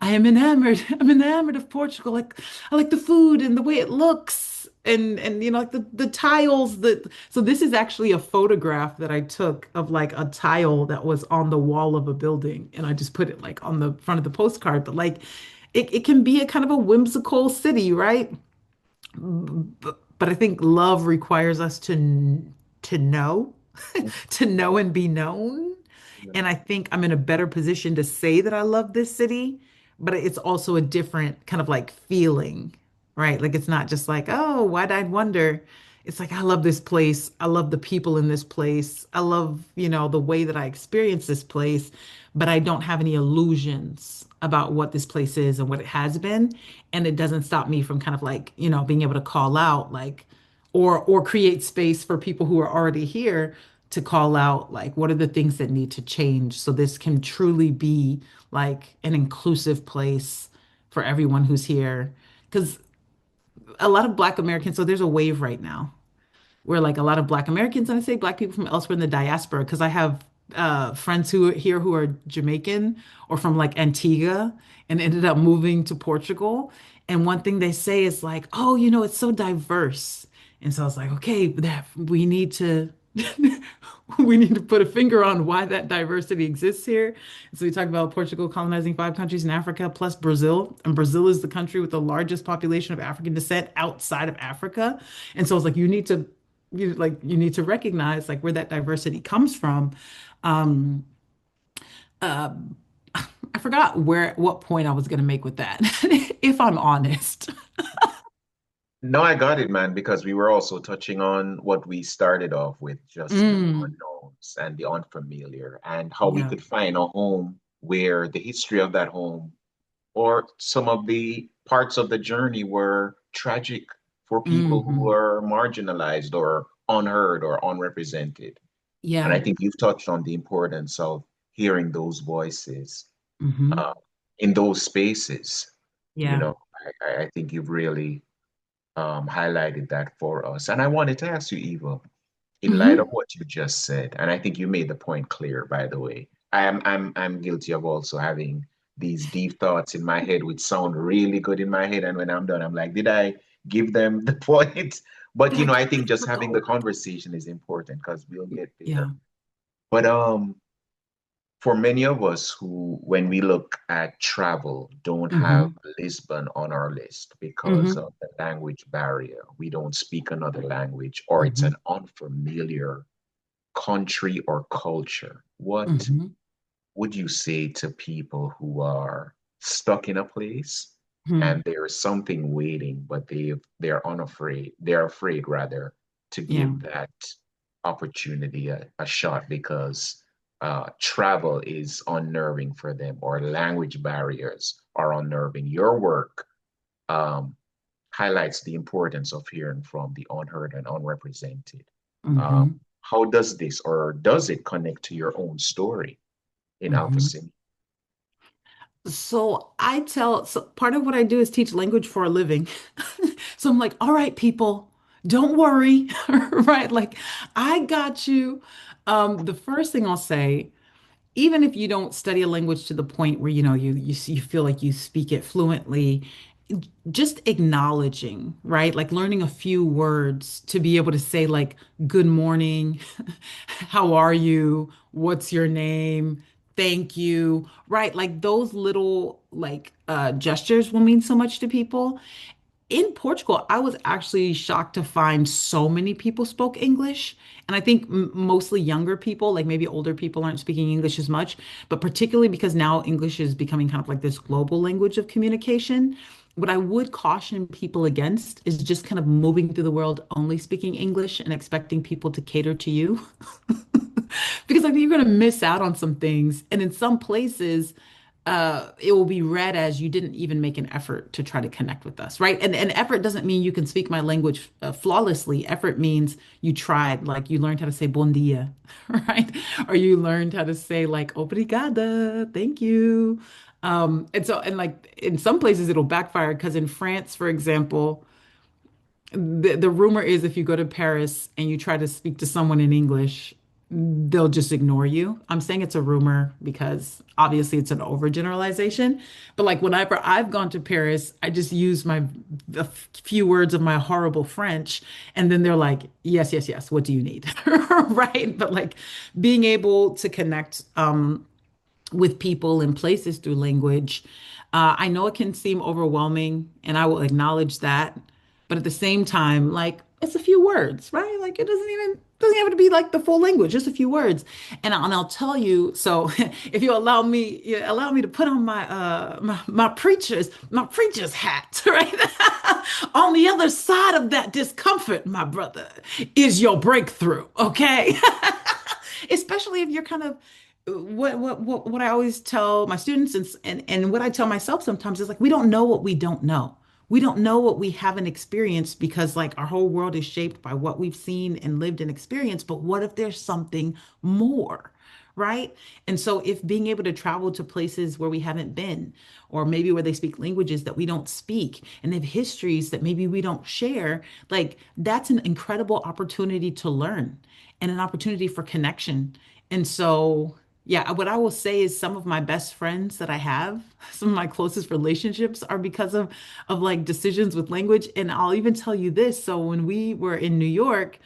I am enamored. I'm enamored of Portugal. Like I like the food and the way it looks and you know like the tiles that so this is actually a photograph that I took of like a tile that was on the wall of a building and I just put it like on the front of the postcard. But like it can be a kind of a whimsical city, right? But I think love requires us to know, to know and be known. And I think I'm in a better position to say that I love this city, but it's also a different kind of like feeling, right? Like it's not just like, oh, wide-eyed wonder. It's like I love this place. I love the people in this place. I love, the way that I experience this place, but I don't have any illusions about what this place is and what it has been. And it doesn't stop me from kind of like, being able to call out like or create space for people who are already here to call out like what are the things that need to change so this can truly be like an inclusive place for everyone who's here. Because a lot of Black Americans, so there's a wave right now where like a lot of Black Americans, and I say Black people from elsewhere in the diaspora, because I have friends who are here who are Jamaican or from like Antigua and ended up moving to Portugal. And one thing they say is like, oh, it's so diverse. And so I was like, okay, that we need to we need to put a finger on why that diversity exists here. So we talk about Portugal colonizing 5 countries in Africa plus Brazil, and Brazil is the country with the largest population of African descent outside of Africa. And so it's like you need to recognize like where that diversity comes from. Um, uh, I forgot what point I was going to make with that, if I'm honest. No, I got it, man, because we were also touching on what we started off with, just the Mm, unknowns and the unfamiliar, and how we yeah. could find a home where the history of that home or some of the parts of the journey were tragic for people who Hmm. are marginalized or unheard or unrepresented. And Yeah. I think you've touched on the importance of hearing those voices Hmm. uh, in those spaces. You Yeah. know, I think you've really highlighted that for us. And I wanted to ask you, Eva, in light of Hmm. what you just said, and I think you made the point clear, by the way. I'm guilty of also having these deep thoughts in my head, which sound really good in my head, and when I'm done, I'm like, did I give them the point? But Did I I give think them just the having the gold? conversation is important because we'll get Yeah. there. But for many of us who, when we look at travel, don't have Hmm. Lisbon on our list because Hmm. of the language barrier. We don't speak another language, or it's Hmm. an unfamiliar country or culture. What Hmm. would you say to people who are stuck in a place Hmm. and there's something waiting, but they're afraid rather to Yeah. give that opportunity a shot because travel is unnerving for them or language barriers are unnerving. Your work um, highlights the importance of hearing from the unheard and unrepresented. Um, Hmm. how does this or does it connect to your own story in Alpha Hmm. Sim? So part of what I do is teach language for a living. So I'm like, all right, people, don't worry, right? Like, I got you. The first thing I'll say, even if you don't study a language to the point where you feel like you speak it fluently, just acknowledging, right? Like learning a few words to be able to say like good morning, how are you, what's your name, thank you, right? Like those little like gestures will mean so much to people. In Portugal, I was actually shocked to find so many people spoke English. And I think mostly younger people, like maybe older people aren't speaking English as much, but particularly because now English is becoming kind of like this global language of communication. What I would caution people against is just kind of moving through the world only speaking English and expecting people to cater to you. Because I think you're going to miss out on some things. And in some places, it will be read as you didn't even make an effort to try to connect with us, right? And effort doesn't mean you can speak my language flawlessly. Effort means you tried, like you learned how to say bon dia, right? Or you learned how to say like obrigada, thank you. And like in some places it'll backfire because in France, for example, the rumor is if you go to Paris and you try to speak to someone in English, they'll just ignore you. I'm saying it's a rumor because obviously it's an overgeneralization. But like whenever I've gone to Paris, I just use the few words of my horrible French, and then they're like, yes, yes, yes, what do you need? Right? But like being able to connect with people and places through language. I know it can seem overwhelming, and I will acknowledge that. But at the same time, like it's a few words, right? Like it doesn't have to be like the full language, just a few words. And I'll tell you. So if you allow me to put on my preacher's hat, right? On the other side of that discomfort, my brother, is your breakthrough. Okay. Especially if you're kind of what I always tell my students and what I tell myself sometimes is like we don't know what we don't know. We don't know what we haven't experienced because like our whole world is shaped by what we've seen and lived and experienced. But what if there's something more? Right. And so if being able to travel to places where we haven't been, or maybe where they speak languages that we don't speak, and they have histories that maybe we don't share, like that's an incredible opportunity to learn and an opportunity for connection. And so, yeah, what I will say is some of my best friends that I have, some of my closest relationships are because of like decisions with language. And I'll even tell you this. So when we were in New York,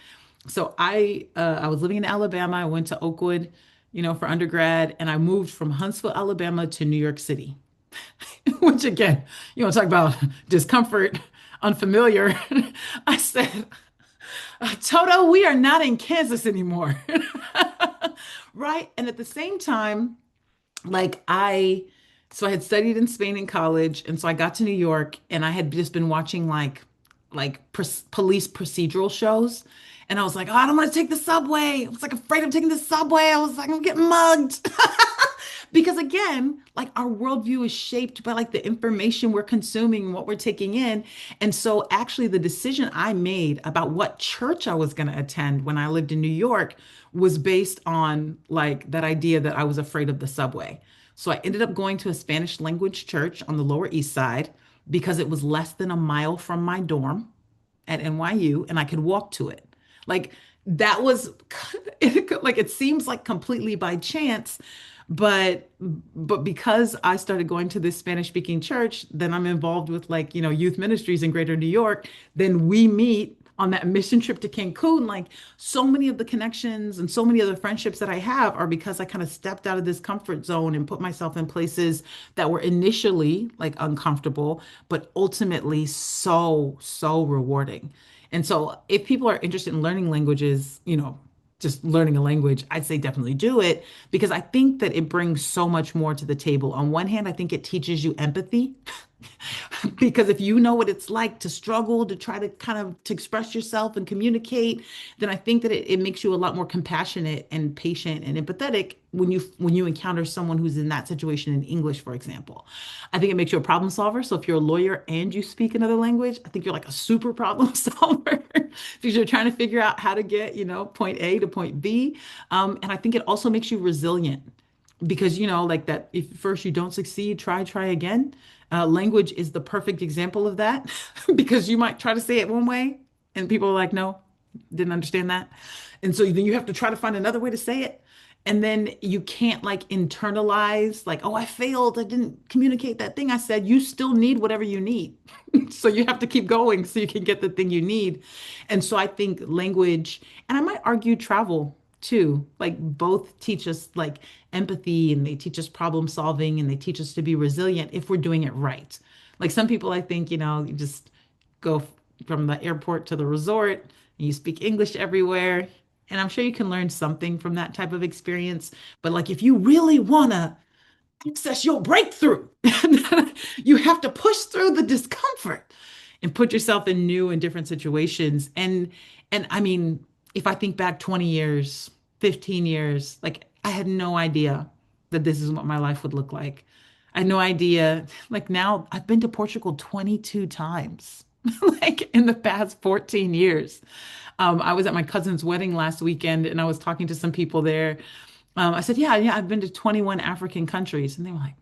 so I was living in Alabama. I went to Oakwood, for undergrad, and I moved from Huntsville, Alabama to New York City, which again, you want to talk about discomfort, unfamiliar. I said, Toto, we are not in Kansas anymore. Right. And at the same time, like so I had studied in Spain in college. And so I got to New York and I had just been watching police procedural shows. And I was like, oh, I don't want to take the subway. I was like afraid of taking the subway. I was like, I'm getting mugged. Because again, like our worldview is shaped by like the information we're consuming and what we're taking in. And so actually the decision I made about what church I was going to attend when I lived in New York was based on like that idea that I was afraid of the subway. So I ended up going to a Spanish language church on the Lower East Side because it was less than a mile from my dorm at NYU and I could walk to it. Like that was like it seems like completely by chance, but because I started going to this Spanish speaking church, then I'm involved with like, youth ministries in greater New York, then we meet on that mission trip to Cancun. Like so many of the connections and so many of the friendships that I have are because I kind of stepped out of this comfort zone and put myself in places that were initially like uncomfortable, but ultimately so, so rewarding. And so if people are interested in learning languages, just learning a language, I'd say definitely do it because I think that it brings so much more to the table. On one hand, I think it teaches you empathy. Because if you know what it's like to struggle, to try to kind of to express yourself and communicate, then I think that it makes you a lot more compassionate and patient and empathetic when you encounter someone who's in that situation in English, for example. I think it makes you a problem solver. So if you're a lawyer and you speak another language, I think you're like a super problem solver because you're trying to figure out how to get, point A to point B. And I think it also makes you resilient because like that, if first you don't succeed, try again. Language is the perfect example of that because you might try to say it one way and people are like, no, didn't understand that. And so then you have to try to find another way to say it. And then you can't like internalize, like, oh, I failed. I didn't communicate that thing I said. You still need whatever you need. So you have to keep going so you can get the thing you need. And so I think language, and I might argue travel too, like both teach us like empathy and they teach us problem solving and they teach us to be resilient if we're doing it right. Like some people, I think, you just go from the airport to the resort and you speak English everywhere. And I'm sure you can learn something from that type of experience. But like if you really want to access your breakthrough, you have to push through the discomfort and put yourself in new and different situations. And I mean, if I think back 20 years, 15 years, like I had no idea that this is what my life would look like. I had no idea. Like now I've been to Portugal 22 times, like in the past 14 years. I was at my cousin's wedding last weekend and I was talking to some people there. I said, yeah, I've been to 21 African countries. And they were like,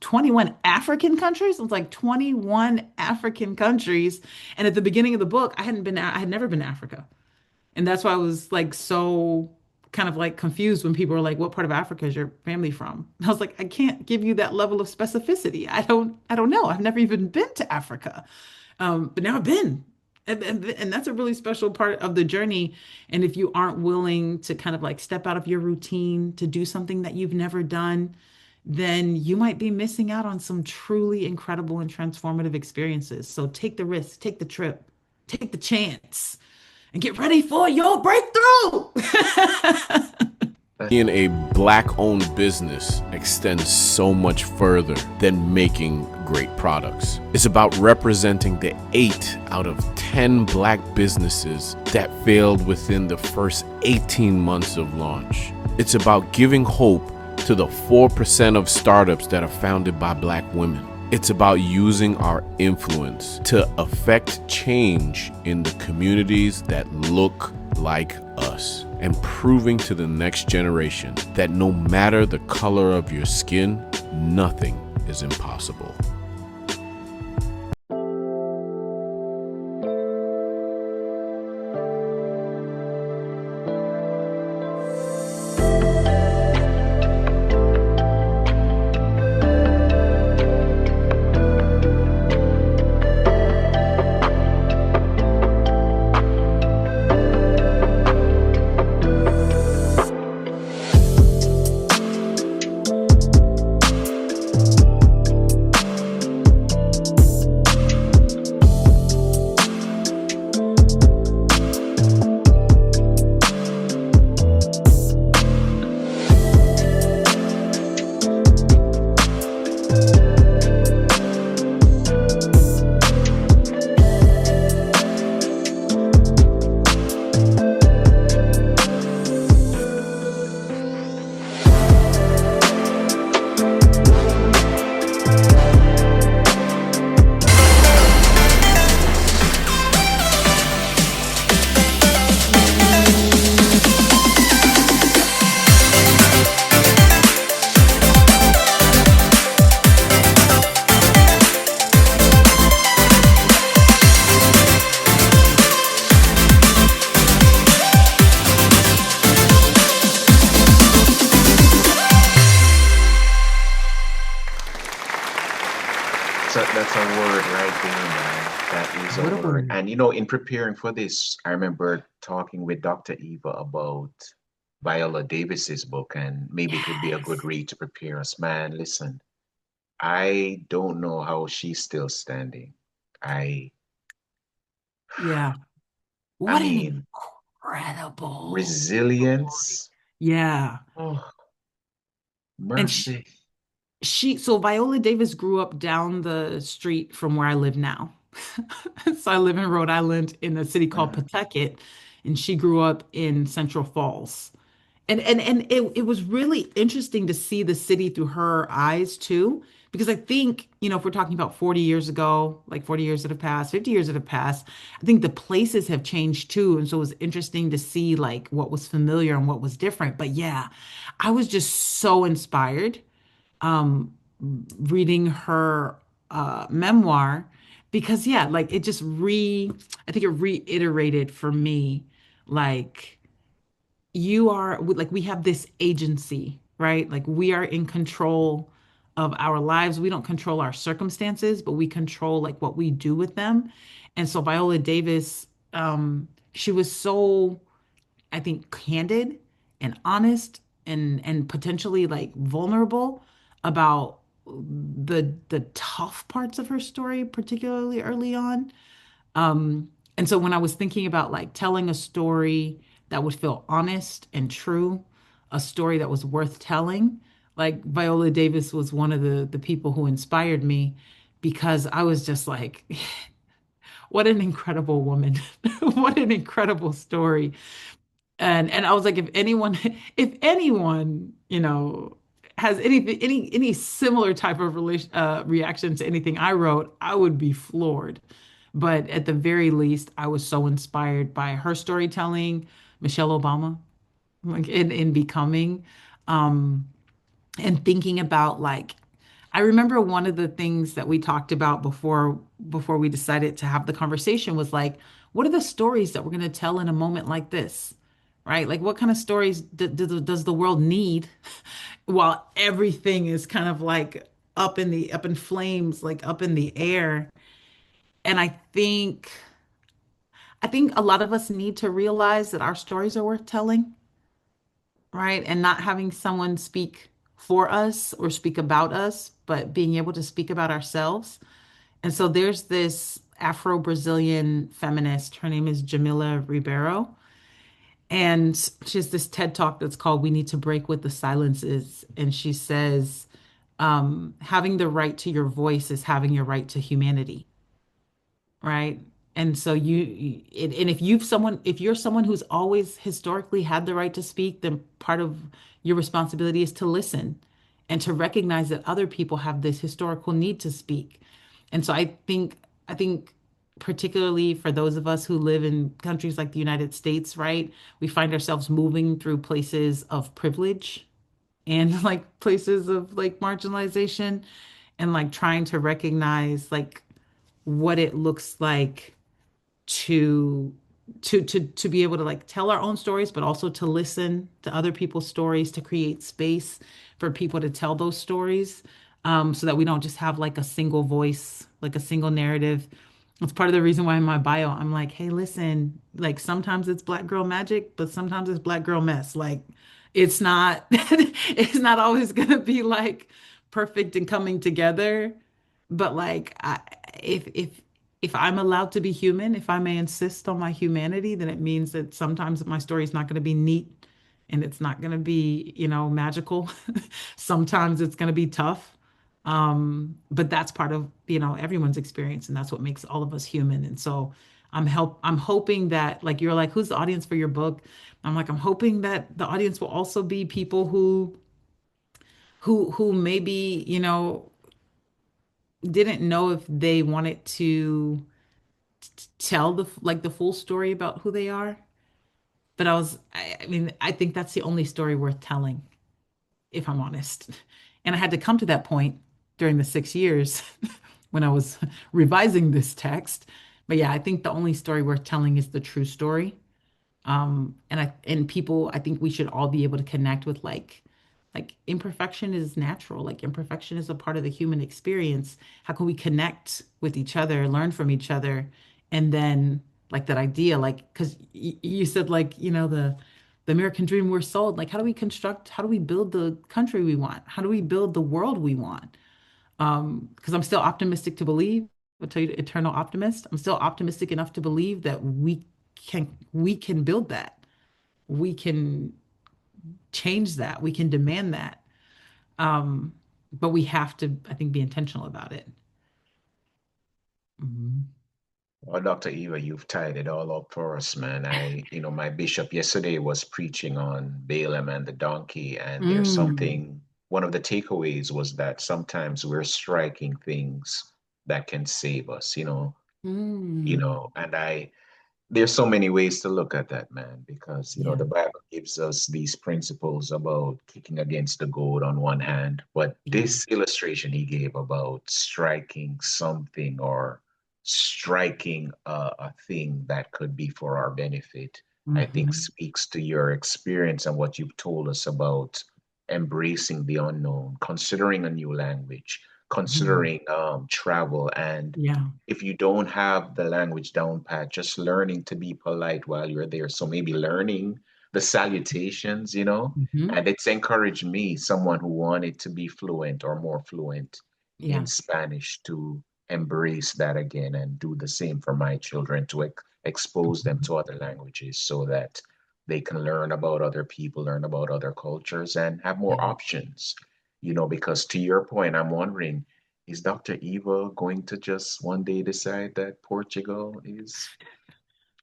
21 African countries? I was like, 21 African countries. And at the beginning of the book, I had never been to Africa. And that's why I was like so kind of like confused when people were like, what part of Africa is your family from? And I was like, I can't give you that level of specificity. I don't know. I've never even been to Africa. But now I've been. And that's a really special part of the journey. And if you aren't willing to kind of like step out of your routine to do something that you've never done, then you might be missing out on some truly incredible and transformative experiences. So take the risk, take the trip, take the chance, and get ready for your breakthrough. Being a black-owned business extends so much further than making great products. It's about representing the 8 out of 10 black businesses that failed within the first 18 months of launch. It's about giving hope to the 4% of startups that are founded by black women. It's about using our influence to affect change in the communities that look like us and proving to the next generation that no matter the color of your skin, nothing is impossible. So that's a word right there, man. That is a What a word. word. And in preparing for this, I remember talking with Dr. Eva about Viola Davis's book, and maybe it would be a good Yes. read to prepare us. Man, listen, I don't know how she's still standing. I Yeah. I What an mean, incredible story. resilience. Yeah. Oh, And she, mercy. So Viola Davis grew up down the street from where I live now. So I live in Rhode Island in a city called Mhm. Pawtucket, and she grew up in Central Falls. And it was really interesting to see the city through her eyes too, because I think, if we're talking about 40 years ago, like 40 years that have passed, 50 years that have passed, I think the places have changed too. And so it was interesting to see like what was familiar and what was different. But yeah, I was just so inspired um reading her memoir because yeah, like it just I think it reiterated for me like like we have this agency, right? Like we are in control of our lives. We don't control our circumstances, but we control like what we do with them. And so Viola Davis, she was so, I think, candid and honest and potentially like vulnerable about the tough parts of her story, particularly early on. And so when I was thinking about like telling a story that would feel honest and true, a story that was worth telling, like Viola Davis was one of the people who inspired me because I was just like, what an incredible woman. What an incredible story. And I was like, if anyone, has any similar type of reaction to anything I wrote, I would be floored. But at the very least, I was so inspired by her storytelling, Michelle Obama, like in becoming, um, and thinking about like, I remember one of the things that we talked about before we decided to have the conversation was like, what are the stories that we're going to tell in a moment like this? Right? Like, what kind of stories does the world need while everything is kind of like up in flames, like up in the air? And I think a lot of us need to realize that our stories are worth telling, right? And not having someone speak for us or speak about us, but being able to speak about ourselves. And so there's this Afro-Brazilian feminist. Her name is Jamila Ribeiro. And she has this TED Talk that's called We Need to Break with the Silences. And she says, having the right to your voice is having your right to humanity, right? And so and if you're someone who's always historically had the right to speak, then part of your responsibility is to listen and to recognize that other people have this historical need to speak. And so I think particularly for those of us who live in countries like the United States, right? We find ourselves moving through places of privilege and like places of like marginalization and like trying to recognize like what it looks like to to be able to like tell our own stories, but also to listen to other people's stories, to create space for people to tell those stories, so that we don't just have like a single voice, like a single narrative. It's part of the reason why in my bio I'm like, hey, listen, like sometimes it's Black girl magic, but sometimes it's Black girl mess. Like it's not it's not always gonna be like perfect and coming together. But like if I'm allowed to be human, if I may insist on my humanity, then it means that sometimes my story is not going to be neat and it's not going to be, magical. Sometimes it's going to be tough. But that's part of, everyone's experience and that's what makes all of us human. And so I'm hoping that like you're like, who's the audience for your book? I'm like, I'm hoping that the audience will also be people who maybe, didn't know if they wanted to tell the full story about who they are. But I mean, I think that's the only story worth telling, if I'm honest. And I had to come to that point during the 6 years when I was revising this text. But yeah, I think the only story worth telling is the true story. And people, I think we should all be able to connect with like imperfection is natural, like imperfection is a part of the human experience. How can we connect with each other, learn from each other, and then like that idea, like because you said like the American dream we're sold. Like how do we build the country we want? How do we build the world we want? Because I'm still optimistic to believe. I'll tell you, eternal optimist. I'm still optimistic enough to believe that we can build that. We can change that. We can demand that. But we have to, I think, be intentional about it. Mhm. Well, Dr. Eva, you've tied it all up for us, man. My bishop yesterday was preaching on Balaam and the donkey, and there's Mm, something, one of the takeaways was that sometimes we're striking things that can save us, mm, and there's so many ways to look at that, man, because yeah, the Bible gives us these principles about kicking against the goad on one hand, but yeah. this illustration he gave about striking something or striking a thing that could be for our benefit, I think Hmm. speaks to your experience and what you've told us about embracing the unknown, considering a new language, Hmm. considering travel, and Yeah. if you don't have the language down pat, just learning to be polite while you're there. So maybe learning the salutations, Hmm. and it's encouraged me, someone who wanted to be fluent or more fluent in Yeah. Spanish, to embrace that again and do the same for my children, to expose them Mhm. to other languages so that they can learn about other people, learn about other cultures, and have more Yeah. options. Because to your point, I'm wondering, is Dr. Eva going to just one day decide that Portugal is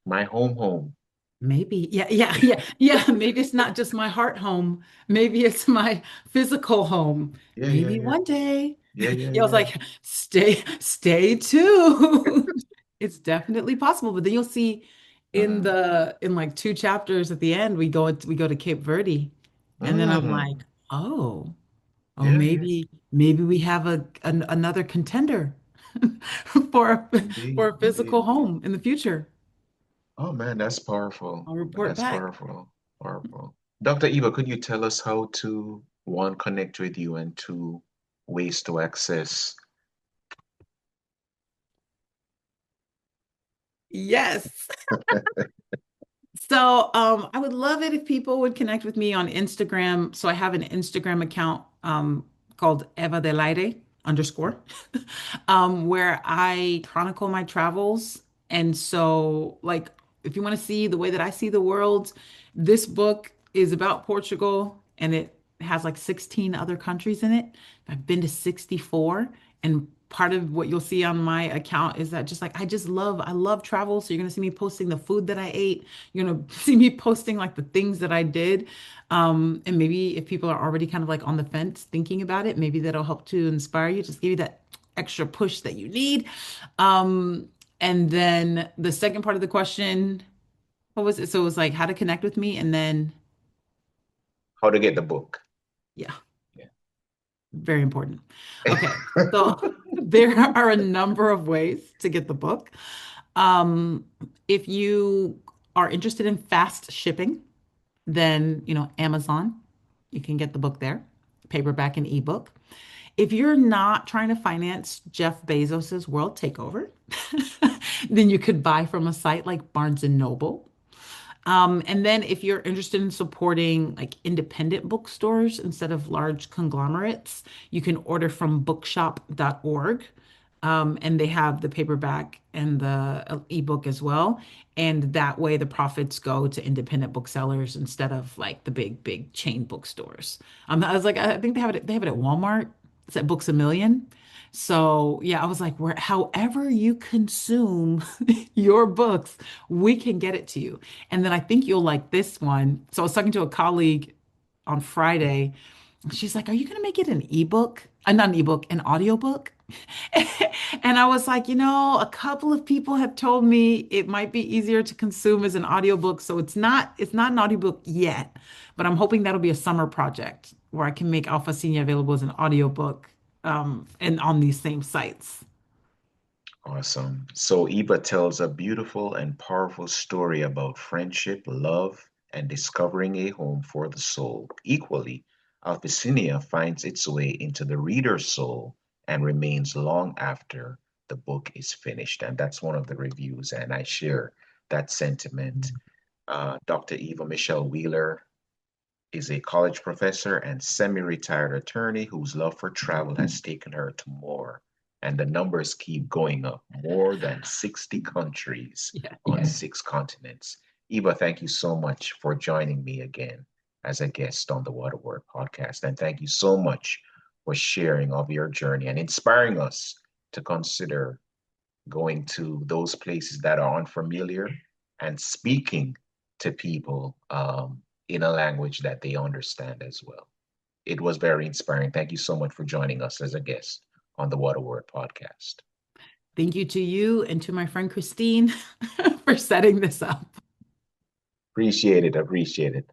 my home? Maybe. Yeah. Yeah. Yeah. Yeah. Maybe it's not just my heart home. Maybe it's my physical home. Yeah, yeah, Maybe yeah. one day. Yeah, yeah, Yeah. I was yeah. like, stay tuned. It's definitely possible. But then you'll see Mm, in like two chapters at the end, we go to Cape Verde. And then I'm mm. like, oh. Oh, Yeah, yeah. maybe we have another contender for for Indeed, a physical indeed. home in the future. Oh man, that's powerful. I'll report That's back. powerful. Powerful. Dr. Eva, could you tell us how to, one, connect with you, and two, ways to access? Yes. So, I would love it if people would connect with me on Instagram. So I have an Instagram account called Eva del Aire underscore, where I chronicle my travels. And so, like, if you want to see the way that I see the world, this book is about Portugal and it has like 16 other countries in it. I've been to 64. And part of what you'll see on my account is that just like I love travel. So you're gonna see me posting the food that I ate. You're gonna see me posting like the things that I did. And maybe if people are already kind of like on the fence thinking about it, maybe that'll help to inspire you, just give you that extra push that you need. Um, and then the second part of the question, what was it? So it was like how to connect with me, and then How to get the book? yeah, Yeah. very important. Okay, so there are a number of ways to get the book. Um, if you are interested in fast shipping, then, Amazon, you can get the book there, paperback and ebook. If you're not trying to finance Jeff Bezos's world takeover, then you could buy from a site like Barnes and Noble. And then if you're interested in supporting like independent bookstores instead of large conglomerates, you can order from bookshop.org. And they have the paperback and the ebook as well. And that way the profits go to independent booksellers instead of like the big chain bookstores. I was like, I think they have it at Walmart. It's at Books A Million. So yeah, I was like, however you consume your books, we can get it to you. And then I think you'll like this one. So I was talking to a colleague on Friday. She's like, "Are you going to make it an ebook? Not an ebook, an audiobook?" And I was like, a couple of people have told me it might be easier to consume as an audiobook. So it's not an audiobook yet, but I'm hoping that'll be a summer project where I can make Alpha Senior available as an audiobook and on these same sites. Awesome. So Eva tells a beautiful and powerful story about friendship, love, and discovering a home for the soul. Equally, Alpicinia finds its way into the reader's soul and remains long after the book is finished. And that's one of the reviews, and I share that sentiment. Dr. Eva Michelle Wheeler is a college professor and semi-retired attorney whose love for travel has taken her to more, and the numbers keep going up, more than 60 countries Yeah. on 6 continents. Eva, thank you so much for joining me again as a guest on the Waterword podcast. And thank you so much for sharing of your journey and inspiring us to consider going to those places that are unfamiliar and speaking to people in a language that they understand as well. It was very inspiring. Thank you so much for joining us as a guest on the Water Word podcast. Thank you to you and to my friend Christine for setting this up. Appreciate it.